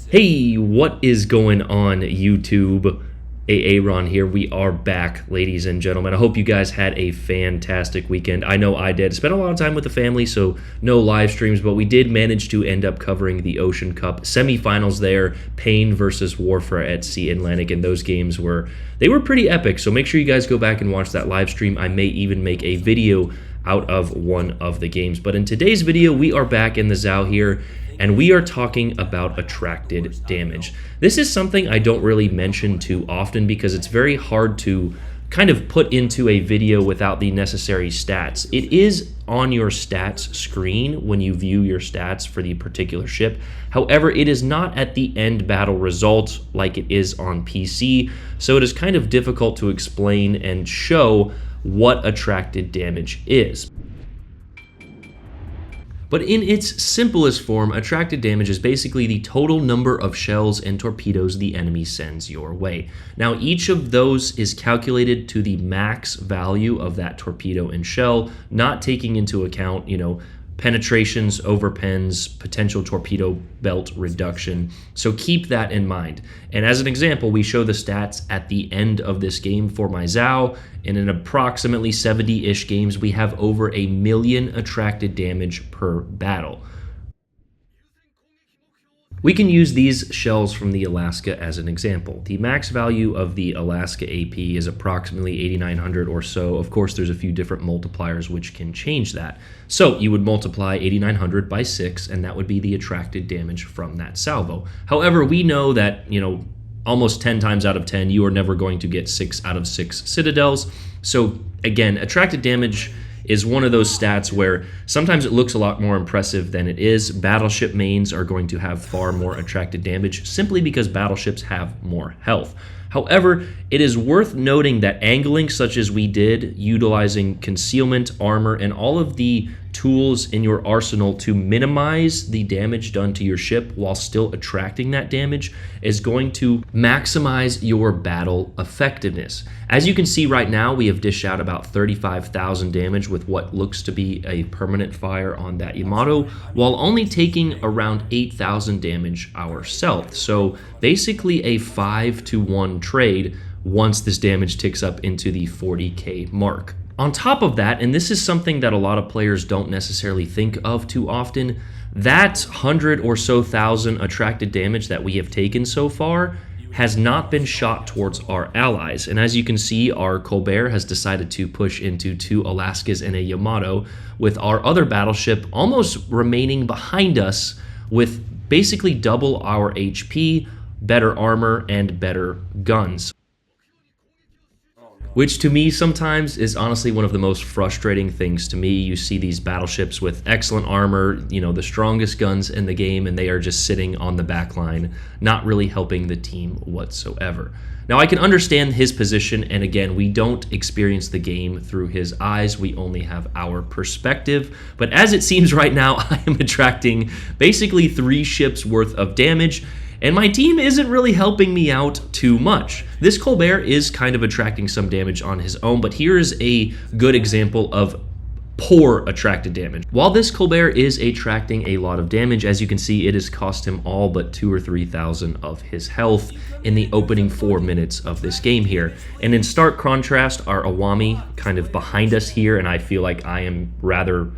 Hey, what is going on, YouTube? Aaron here. We are back, ladies and gentlemen. I hope you guys had a fantastic weekend. I know I did. Spent a lot of time with the family, so no live streams, but we did manage to end up covering the Ocean Cup semifinals there, Pain versus Warfare at Sea Atlantic, and those games were pretty epic. So make sure you guys go back and watch that live stream. I may even make a video out of one of the games. But in today's video, we are back in the Zao here, and we are talking about attracted damage. This is something I don't really mention too often because it's very hard to kind of put into a video without the necessary stats. It is on your stats screen when you view your stats for the particular ship. However, it is not at the end battle result like it is on PC, so it is kind of difficult to explain and show what attracted damage is. But in its simplest form, attracted damage is basically the total number of shells and torpedoes the enemy sends your way. Now, each of those is calculated to the max value of that torpedo and shell, not taking into account, penetrations, overpens, potential torpedo belt reduction. So keep that in mind. And as an example, we show the stats at the end of this game for my Zao. And in approximately 70-ish games, we have over 1 million attracted damage per battle. We can use these shells from the Alaska as an example. The max value of the Alaska AP is approximately 8,900 or so. Of course, there's a few different multipliers which can change that. So you would multiply 8,900 by 6, and that would be the attracted damage from that salvo. However, we know that, almost 10 times out of 10, you are never going to get 6 out of 6 citadels. So again, attracted damage is one of those stats where sometimes it looks a lot more impressive than it is. Battleship mains are going to have far more attracted damage simply because battleships have more health. However, it is worth noting that angling such as we did, utilizing concealment, armor, and all of the tools in your arsenal to minimize the damage done to your ship while still attracting that damage is going to maximize your battle effectiveness. As you can see right now, we have dished out about 35,000 damage with what looks to be a permanent fire on that Yamato, while only taking around 8,000 damage ourselves. So basically a 5-to-1 trade once this damage ticks up into the 40k mark. On top of that, and this is something that a lot of players don't necessarily think of too often, that 100 or so thousand attracted damage that we have taken so far has not been shot towards our allies. And as you can see, our Colbert has decided to push into 2 Alaskas and a Yamato, with our other battleship almost remaining behind us with basically double our HP, better armor, and better guns. Which to me sometimes is honestly one of the most frustrating things to me. You see these battleships with excellent armor, the strongest guns in the game, and they are just sitting on the back line, not really helping the team whatsoever. Now, I can understand his position, and again, we don't experience the game through his eyes. We only have our perspective. But as it seems right now, I am attracting basically 3 ships worth of damage, and my team isn't really helping me out too much. This Colbert is kind of attracting some damage on his own, but here is a good example of poor attracted damage. While this Colbert is attracting a lot of damage, as you can see, it has cost him all but 2,000 or 3,000 of his health in the opening 4 minutes of this game here. And in stark contrast, our Awami kind of behind us here, and I feel like I am rather,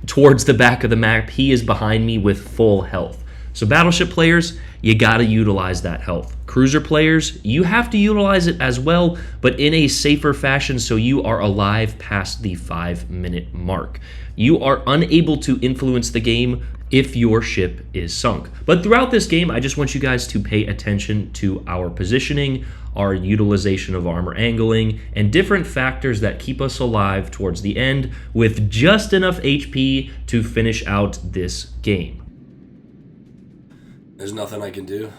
towards the back of the map. He is behind me with full health. So battleship players, you gotta utilize that health. Cruiser players, you have to utilize it as well, but in a safer fashion so you are alive past the 5-minute mark. You are unable to influence the game if your ship is sunk. But throughout this game, I just want you guys to pay attention to our positioning, our utilization of armor angling, and different factors that keep us alive towards the end with just enough HP to finish out this game. There's nothing I can do.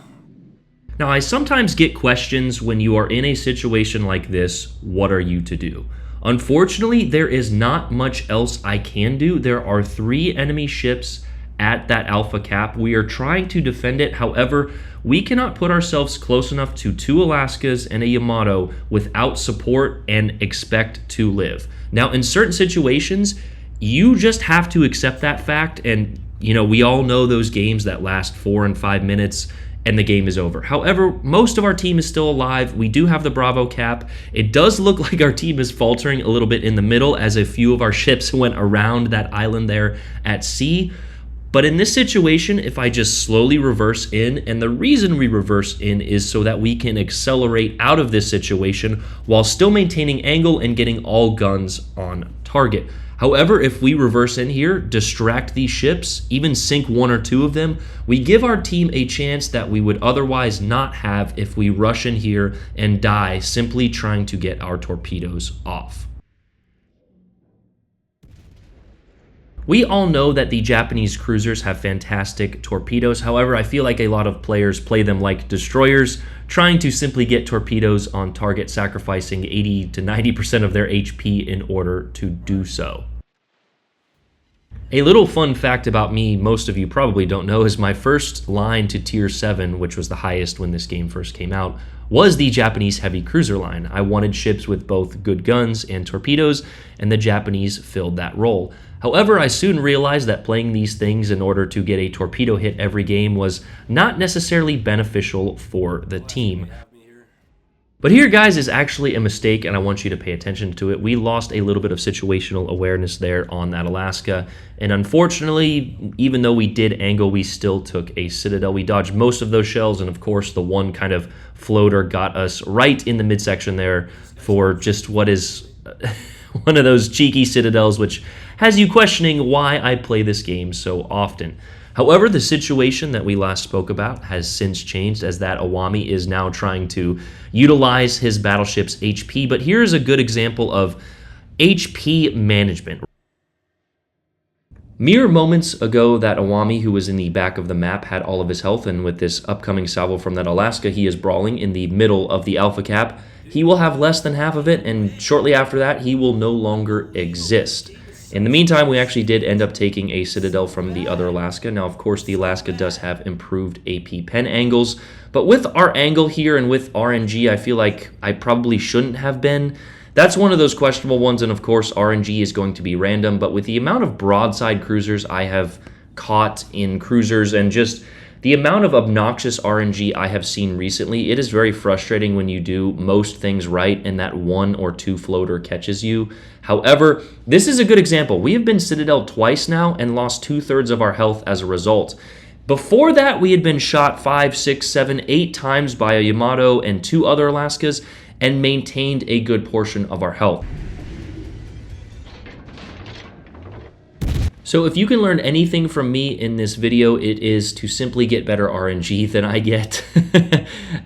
Now, I sometimes get questions when you are in a situation like this, what are you to do? Unfortunately, there is not much else I can do. There are 3 enemy ships at that alpha cap. We are trying to defend it. However, we cannot put ourselves close enough to 2 Alaskas and a Yamato without support and expect to live. Now, in certain situations, you just have to accept that fact and We all know those games that last 4 and 5 minutes and the game is over. However, most of our team is still alive. We do have the Bravo cap. It does look like our team is faltering a little bit in the middle as a few of our ships went around that island there at sea. But in this situation, if I just slowly reverse in, and the reason we reverse in is so that we can accelerate out of this situation while still maintaining angle and getting all guns on target. However, if we reverse in here, distract these ships, even sink 1 or 2 of them, we give our team a chance that we would otherwise not have if we rush in here and die simply trying to get our torpedoes off. We all know that the Japanese cruisers have fantastic torpedoes. However, I feel like a lot of players play them like destroyers, trying to simply get torpedoes on target, sacrificing 80 to 90% of their HP in order to do so. A little fun fact about me, most of you probably don't know, is my first line to tier 7, which was the highest when this game first came out, was the Japanese heavy cruiser line. I wanted ships with both good guns and torpedoes, and the Japanese filled that role. However, I soon realized that playing these things in order to get a torpedo hit every game was not necessarily beneficial for the team. But here, guys, is actually a mistake, and I want you to pay attention to it. We lost a little bit of situational awareness there on that Alaska, and unfortunately, even though we did angle, we still took a Citadel. We dodged most of those shells, and of course, the one kind of floater got us right in the midsection there for just what is one of those cheeky Citadels, which has you questioning why I play this game so often. However, the situation that we last spoke about has since changed, as that Iwami is now trying to utilize his battleship's HP. But here's a good example of HP management. Mere moments ago, that Iwami, who was in the back of the map, had all of his health, and with this upcoming salvo from that Alaska, he is brawling in the middle of the Alpha Cap. He will have less than half of it, and shortly after that, he will no longer exist. In the meantime, we actually did end up taking a Citadel from the other Alaska. Now, of course, the Alaska does have improved AP pen angles, but with our angle here and with RNG, I feel like I probably shouldn't have been. That's one of those questionable ones, and of course, RNG is going to be random, but with the amount of broadside cruisers I have caught in cruisers and just the amount of obnoxious RNG I have seen recently, it is very frustrating when you do most things right and that 1 or 2 floater catches you. However, this is a good example. We have been Citadel twice now and lost 2/3 of our health as a result. Before that, we had been shot 5, 6, 7, 8 times by a Yamato and 2 other Alaskas and maintained a good portion of our health. So if you can learn anything from me in this video, it is to simply get better RNG than I get.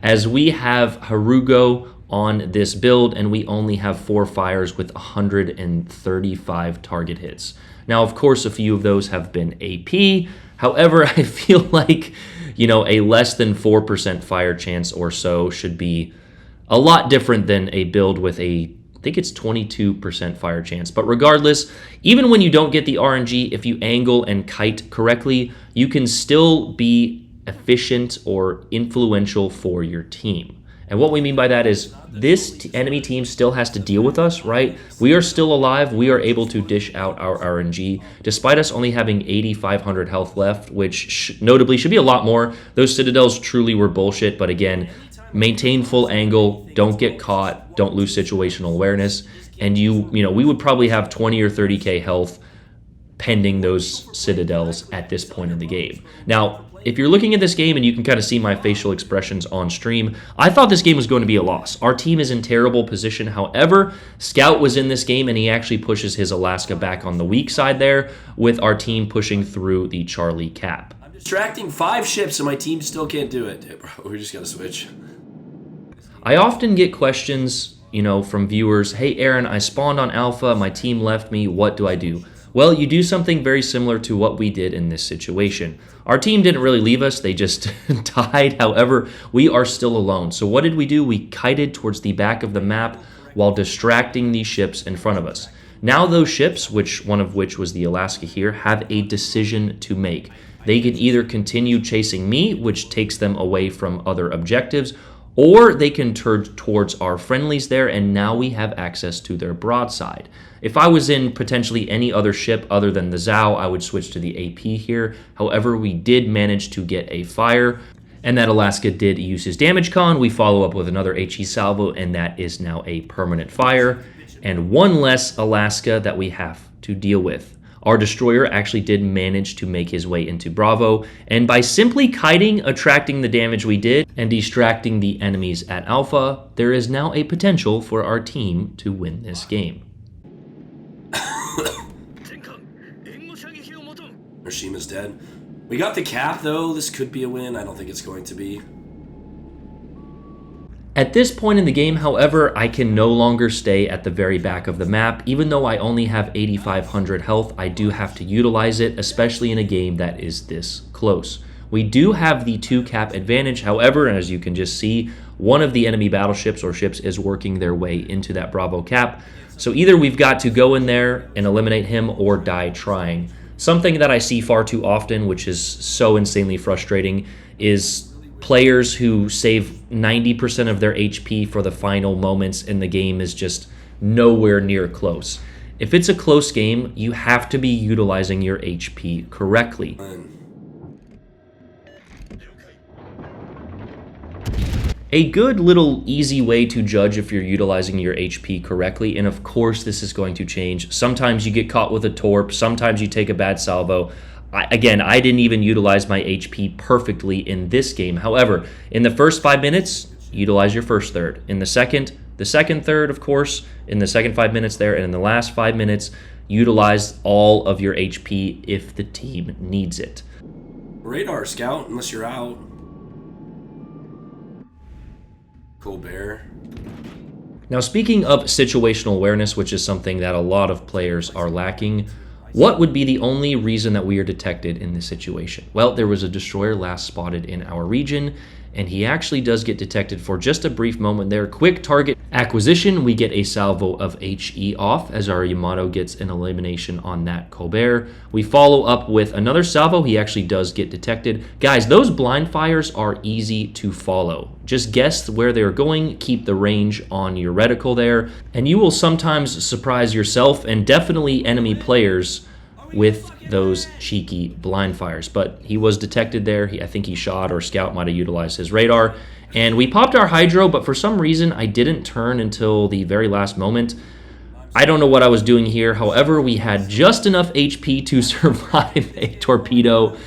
As we have Harugo on this build, and we only have 4 fires with 135 target hits. Now, of course, a few of those have been AP. However, I feel like, a less than 4% fire chance or so should be a lot different than a build with I think it's 22% fire chance. But regardless, even when you don't get the RNG, if you angle and kite correctly, you can still be efficient or influential for your team. And what we mean by that is this enemy team still has to deal with us, right? We are still alive. We are able to dish out our RNG, despite us only having 8,500 health left, which notably should be a lot more. Those Citadels truly were bullshit, but again, maintain full angle, don't get caught, don't lose situational awareness, and we would probably have 20 or 30k health pending those Citadels at this point in the game. Now, if you're looking at this game and you can kind of see my facial expressions on stream, I thought this game was going to be a loss. Our team is in terrible position. However, Scout was in this game and he actually pushes his Alaska back on the weak side there, with our team pushing through the Charlie Cap. I'm distracting 5 ships and my team still can't do it. Dude, bro, we just gotta switch. I often get questions, from viewers, hey Aaron, I spawned on Alpha, my team left me, what do I do? Well, you do something very similar to what we did in this situation. Our team didn't really leave us, they just died. However, we are still alone. So what did we do? We kited towards the back of the map while distracting these ships in front of us. Now those ships, one of which was the Alaska here, have a decision to make. They can either continue chasing me, which takes them away from other objectives, or they can turn towards our friendlies there, and now we have access to their broadside. If I was in potentially any other ship other than the Zhao, I would switch to the AP here. However, we did manage to get a fire, and that Alaska did use his damage con. We follow up with another HE salvo, and that is now a permanent fire, and one less Alaska that we have to deal with. Our destroyer actually did manage to make his way into Bravo, and by simply kiting, attracting the damage we did, and distracting the enemies at Alpha, there is now a potential for our team to win this game. Hirshima's dead. We got the cap, though. This could be a win. I don't think it's going to be. At this point in the game, however, I can no longer stay at the very back of the map. Even though I only have 8,500 health, I do have to utilize it, especially in a game that is this close. We do have the 2 cap advantage, however, as you can just see, one of the enemy battleships or ships is working their way into that Bravo cap. So either we've got to go in there and eliminate him or die trying. Something that I see far too often, which is so insanely frustrating, is players who save 90% of their HP for the final moments in the game is just nowhere near close. If it's a close game, you have to be utilizing your HP correctly. A good little easy way to judge if you're utilizing your HP correctly, and of course this is going to change. Sometimes you get caught with a torp, sometimes you take a bad salvo. I didn't even utilize my HP perfectly in this game. However, in the first 5 minutes, utilize your first third. In the second third, of course, in the second 5 minutes there, and in the last 5 minutes, utilize all of your HP if the team needs it. Radar scout, unless you're out. Colbert. Now, speaking of situational awareness, which is something that a lot of players are lacking, what would be the only reason that we are detected in this situation? Well, there was a destroyer last spotted in our region, and he actually does get detected for just a brief moment there. Quick target acquisition, we get a salvo of HE off as our Yamato gets an elimination on that Colbert. We follow up with another salvo. He actually does get detected. Guys, those blind fires are easy to follow. Just guess where they're going, keep the range on your reticle there, and you will sometimes surprise yourself and definitely enemy players with those cheeky blind fires. But he was detected there. I think he shot, or Scout might have utilized his radar. And we popped our Hydro, but for some reason I didn't turn until the very last moment. I don't know what I was doing here. However, we had just enough HP to survive a torpedo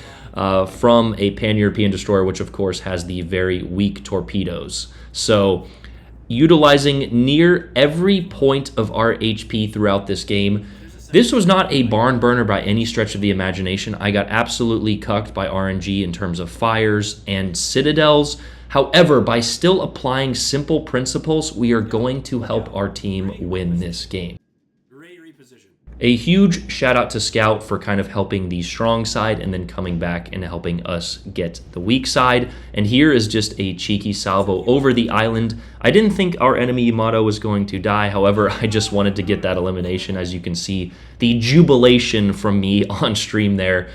from a Pan-European destroyer, which of course has the very weak torpedoes. So utilizing near every point of our HP throughout this game. This was not a barn burner by any stretch of the imagination. I got absolutely cucked by RNG in terms of fires and citadels. However, by still applying simple principles, we are going to help our team win this game. A huge shout out to Scout for kind of helping the strong side and then coming back and helping us get the weak side. And here is just a cheeky salvo over the island. I didn't think our enemy Yamato was going to die. However, I just wanted to get that elimination. As you can see, the jubilation from me on stream there.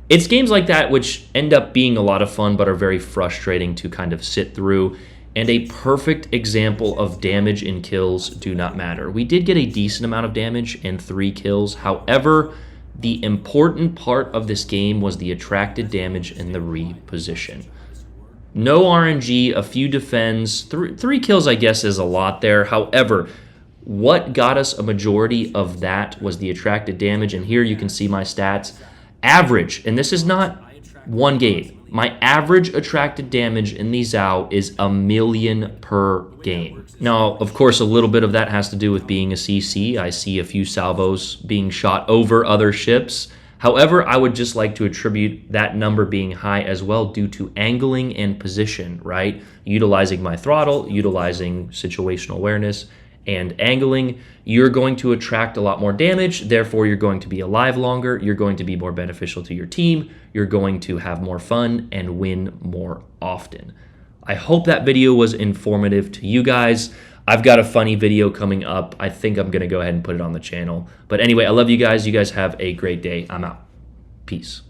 It's games like that which end up being a lot of fun but are very frustrating to kind of sit through. And a perfect example of damage and kills do not matter. We did get a decent amount of damage and 3 kills. However, the important part of this game was the attracted damage and the reposition. No RNG, a few defends, 3 kills I guess is a lot there. However, what got us a majority of that was the attracted damage. And here you can see my stats. Average, and this is not one game. My average attracted damage in the Zhao is 1 million per game. Now, of course, a little bit of that has to do with being a CC. I see a few salvos being shot over other ships. However, I would just like to attribute that number being high as well due to angling and position, right? Utilizing my throttle, utilizing situational awareness, and angling, you're going to attract a lot more damage. Therefore, you're going to be alive longer. You're going to be more beneficial to your team. You're going to have more fun and win more often. I hope that video was informative to you guys. I've got a funny video coming up. I think I'm going to go ahead and put it on the channel. But anyway, I love you guys. You guys have a great day. I'm out. Peace.